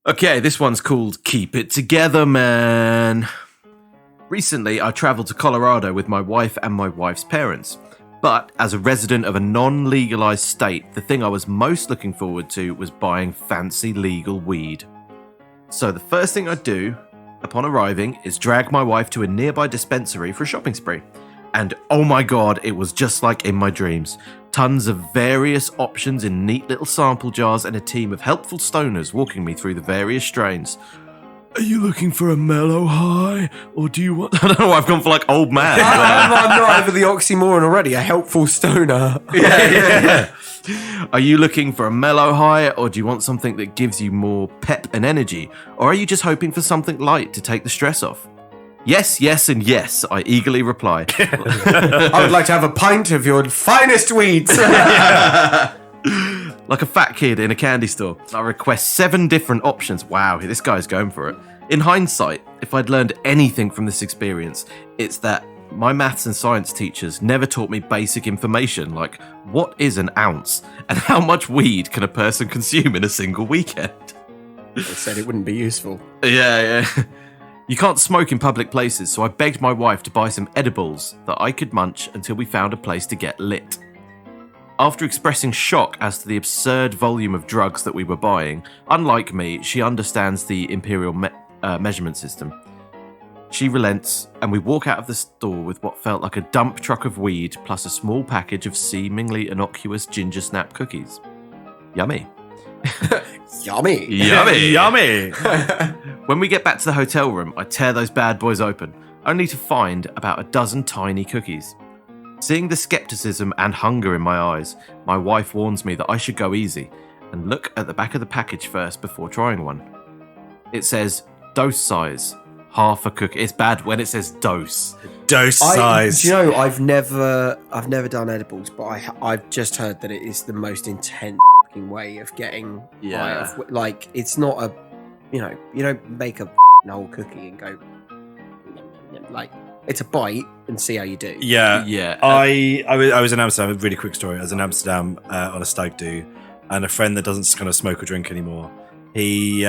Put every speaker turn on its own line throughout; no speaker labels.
Okay, this one's called Keep It Together, Man. Recently, I travelled to Colorado with my wife and my wife's parents. But as a resident of a non-legalised state, the thing I was most looking forward to was buying fancy legal weed. So the first thing I do, upon arriving, is drag my wife to a nearby dispensary for a shopping spree. And oh my god, it was just like in my dreams. Tons of various options in neat little sample jars and a team of helpful stoners walking me through the various strains. Are you looking for a mellow high? Or do you want... I don't know, I've gone for like old man.
I'm not over the oxymoron already. A helpful stoner.
Yeah. Are you looking for a mellow high, or do you want something that gives you more pep and energy? Or are you just hoping for something light to take the stress off? Yes, yes, and yes, I eagerly reply.
I would like to have a pint of your finest weeds.
Like a fat kid in a candy store. I request 7 different options. Wow, this guy's going for it. In hindsight, if I'd learned anything from this experience, it's that my maths and science teachers never taught me basic information like what is an ounce and how much weed can a person consume in a single weekend.
They said it wouldn't be useful.
Yeah. You can't smoke in public places, so I begged my wife to buy some edibles that I could munch until we found a place to get lit. After expressing shock as to the absurd volume of drugs that we were buying, unlike me, she understands the imperial measurement system. She relents, and we walk out of the store with what felt like a dump truck of weed plus a small package of seemingly innocuous ginger snap cookies. Yummy.
Yummy.
Yummy.
When we get back to the hotel room, I tear those bad boys open, only to find about a dozen tiny cookies. Seeing the skepticism and hunger in my eyes, my wife warns me that I should go easy and look at the back of the package first before trying one. It says dose size, half a cookie. It's bad when it says dose.
Dose size.
Do you know, I've never done edibles, but I've just heard that it is the most intense way of getting
Yeah.
like it's not a, you don't make a whole cookie and go like, it's a bite and see how you do.
Yeah.
I was in Amsterdam. A really quick story. I was in Amsterdam on a stag do, and a friend that doesn't kind of smoke or drink anymore. He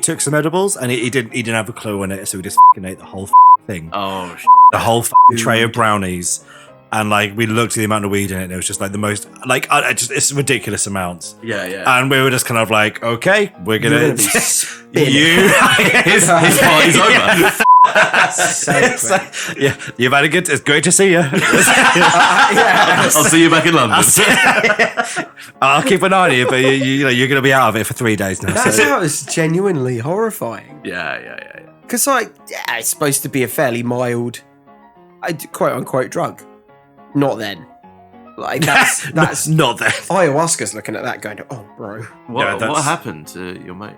took some edibles and he didn't have a clue on it, so he just ate the whole thing.
Oh,
The whole tray of brownies. And like we looked at the amount of weed in it, and it was just like the most it's ridiculous amounts.
Yeah.
And we were just kind of like, okay, we're gonna
You're gonna be
his party's over.
It's like, yeah, you've had a good. It's great to see you.
I'll see you back in London.
I'll keep an eye on you, but you're going to be out of it for 3 days now.
That sounds genuinely horrifying.
Yeah.
Because it's supposed to be a fairly mild, quote unquote drug. Not then. Like that's
not that.
Ayahuasca's looking at that going, oh, bro.
What happened to your mate?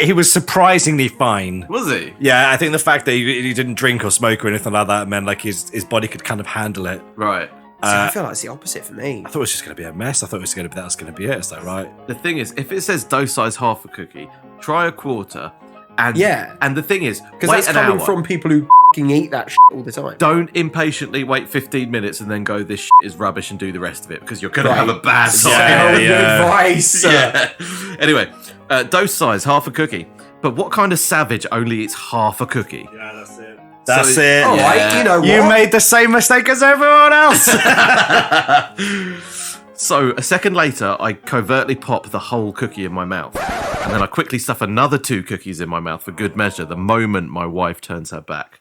He was surprisingly fine.
Was he?
Yeah, I think the fact that he didn't drink or smoke or anything like that meant like his body could kind of handle it.
Right.
I feel like it's the opposite for me.
I thought it was just going to be a mess. I thought that was going to be it. It's like, right.
The thing is, if it says dose size half a cookie, try a quarter. And the thing is,
because
wait
that's
an
coming
hour.
from people who eat that shit all the time.
Don't impatiently wait 15 minutes and then go, this shit is rubbish, and do the rest of it, because you're going to have a bad time.
Advice.
Yeah. Anyway, dose size, half a cookie. But what kind of savage only eats half a cookie?
Yeah, that's it. That's it.
All right, you know what?
You made the same mistake as everyone else.
So, a second later, I covertly pop the whole cookie in my mouth. And then I quickly stuff another 2 cookies in my mouth for good measure the moment my wife turns her back.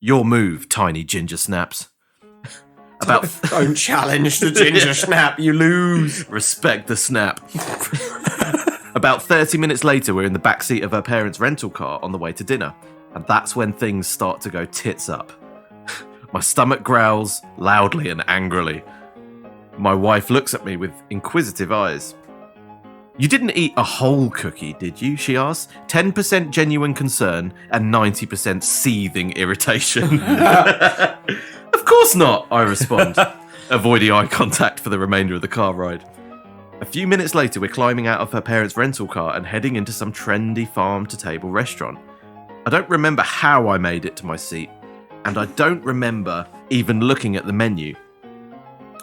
Your move, tiny ginger snaps.
Don't challenge the ginger snap, you lose.
Respect the snap. About 30 minutes later, we're in the backseat of her parents' rental car on the way to dinner. And that's when things start to go tits up. My stomach growls loudly and angrily. My wife looks at me with inquisitive eyes. You didn't eat a whole cookie, did you? She asks. 10% genuine concern and 90% seething irritation. Of course not, I respond, avoiding eye contact for the remainder of the car ride. A few minutes later, we're climbing out of her parents' rental car and heading into some trendy farm-to-table restaurant. I don't remember how I made it to my seat, and I don't remember even looking at the menu.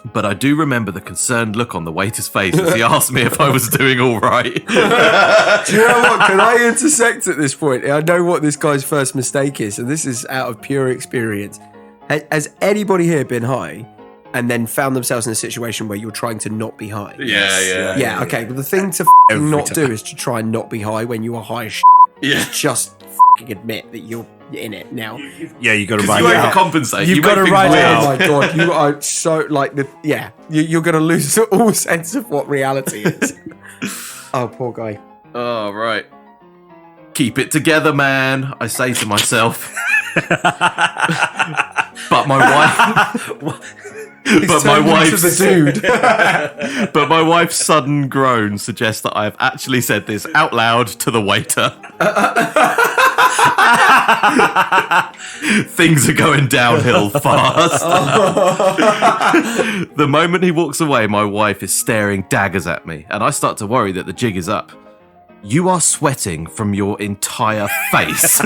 But I do remember the concerned look on the waiter's face as he asked me if I was doing all right.
Do you know what? Can I intersect at this point? I know what this guy's first mistake is, and this is out of pure experience. Has anybody here been high and then found themselves in a situation where you're trying to not be high? Yeah, okay. But the thing to not do is to try and not be high when you are high as
Yeah.
Just admit that you're in it now.
Yeah, you got to ride
You
it out.
overcompensate.
You've got to
make
ride
things
it. Oh
weird.
my god, you are so like you're going to lose all sense of what reality is. Oh, poor guy.
Oh, right. Keep it together, man, I say to myself. But my wife... But my wife's but my wife's sudden groan suggests that I have actually said this out loud to the waiter. Things are going downhill fast. The moment he walks away, my wife is staring daggers at me, and I start to worry that the jig is up. You are sweating from your entire face,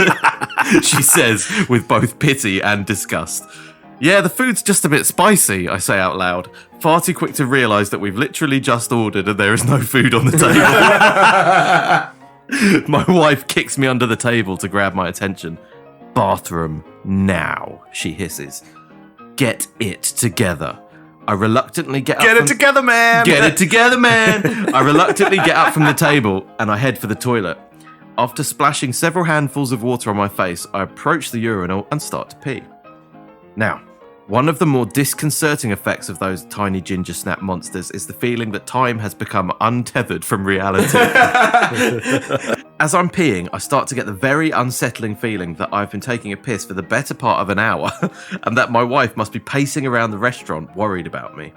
she says with both pity and disgust. Yeah, the food's just a bit spicy, I say out loud, far too quick to realise that we've literally just ordered and there is no food on the table. My wife kicks me under the table to grab my attention. Bathroom now, she hisses. Get it together. I reluctantly get up.
Get it together, man!
Get it together, man! I reluctantly get up from the table and I head for the toilet. After splashing several handfuls of water on my face, I approach the urinal and start to pee. Now, one of the more disconcerting effects of those tiny ginger snap monsters is the feeling that time has become untethered from reality. As I'm peeing, I start to get the very unsettling feeling that I've been taking a piss for the better part of an hour and that my wife must be pacing around the restaurant worried about me.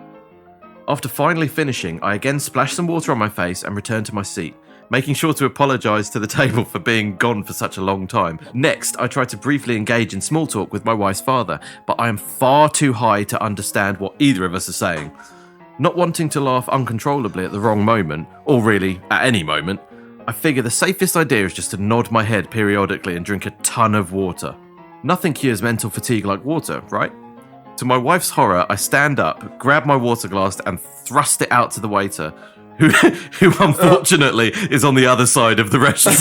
After finally finishing, I again splash some water on my face and return to my seat, making sure to apologise to the table for being gone for such a long time. Next, I try to briefly engage in small talk with my wife's father, but I am far too high to understand what either of us are saying. Not wanting to laugh uncontrollably at the wrong moment, or really at any moment, I figure the safest idea is just to nod my head periodically and drink a ton of water. Nothing cures mental fatigue like water, right? To my wife's horror, I stand up, grab my water glass and thrust it out to the waiter, who unfortunately is on the other side of the restaurant.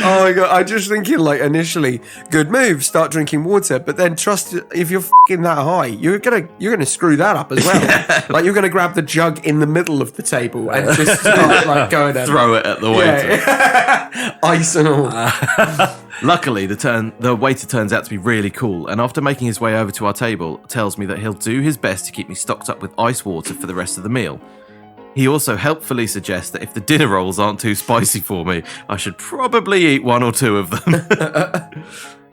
Oh my god, I'm just thinking like initially, good move, start drinking water, but then trust if you're f***ing that high, you're gonna screw that up as well. Yeah. Like you're gonna grab the jug in the middle of the table and just start like going and
throw it at the waiter.
Yeah. Ice and all.
Luckily, the waiter turns out to be really cool, and after making his way over to our table, tells me that he'll do his best to keep me stocked up with ice water for the rest of the meal. He also helpfully suggests that if the dinner rolls aren't too spicy for me, I should probably eat one or two of them.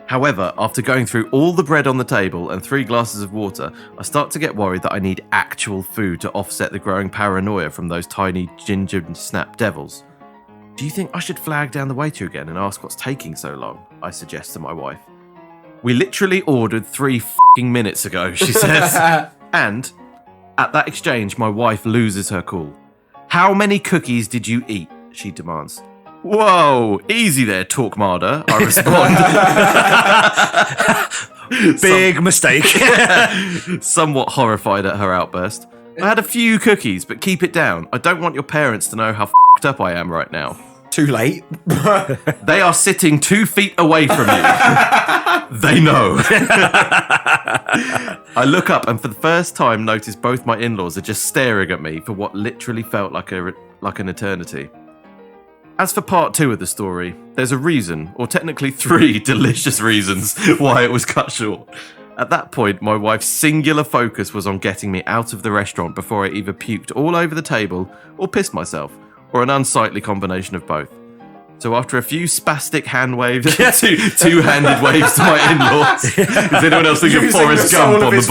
However, after going through all the bread on the table and 3 glasses of water, I start to get worried that I need actual food to offset the growing paranoia from those tiny ginger snap devils. Do you think I should flag down the waiter again and ask what's taking so long? I suggest to my wife. We literally ordered 3 f***ing minutes ago, she says. And at that exchange, my wife loses her cool. How many cookies did you eat? She demands. Whoa, easy there, Torquemada, I respond.
Big mistake.
Somewhat horrified at her outburst. I had a few cookies, but keep it down. I don't want your parents to know how f***ed up I am right now.
Too late.
They are sitting 2 feet away from you. They know. I look up and for the first time notice both my in-laws are just staring at me for what literally felt like an eternity. As for part 2 of the story, there's a reason, or technically 3 delicious reasons why it was cut short. At that point, my wife's singular focus was on getting me out of the restaurant before I either puked all over the table or pissed myself, or an unsightly combination of both. So after a few spastic hand waves, two-handed waves to my in-laws, is anyone else thinking of Forrest Gump on the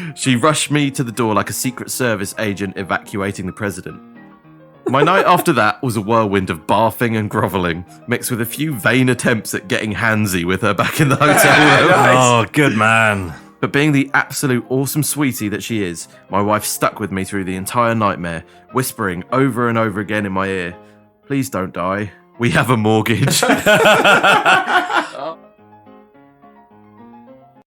boat? She rushed me to the door like a Secret Service agent evacuating the president. My night after that was a whirlwind of barfing and grovelling, mixed with a few vain attempts at getting handsy with her back in the hotel room.
Oh, good man.
But being the absolute awesome sweetie that she is, my wife stuck with me through the entire nightmare, whispering over and over again in my ear, "Please don't die. We have a mortgage."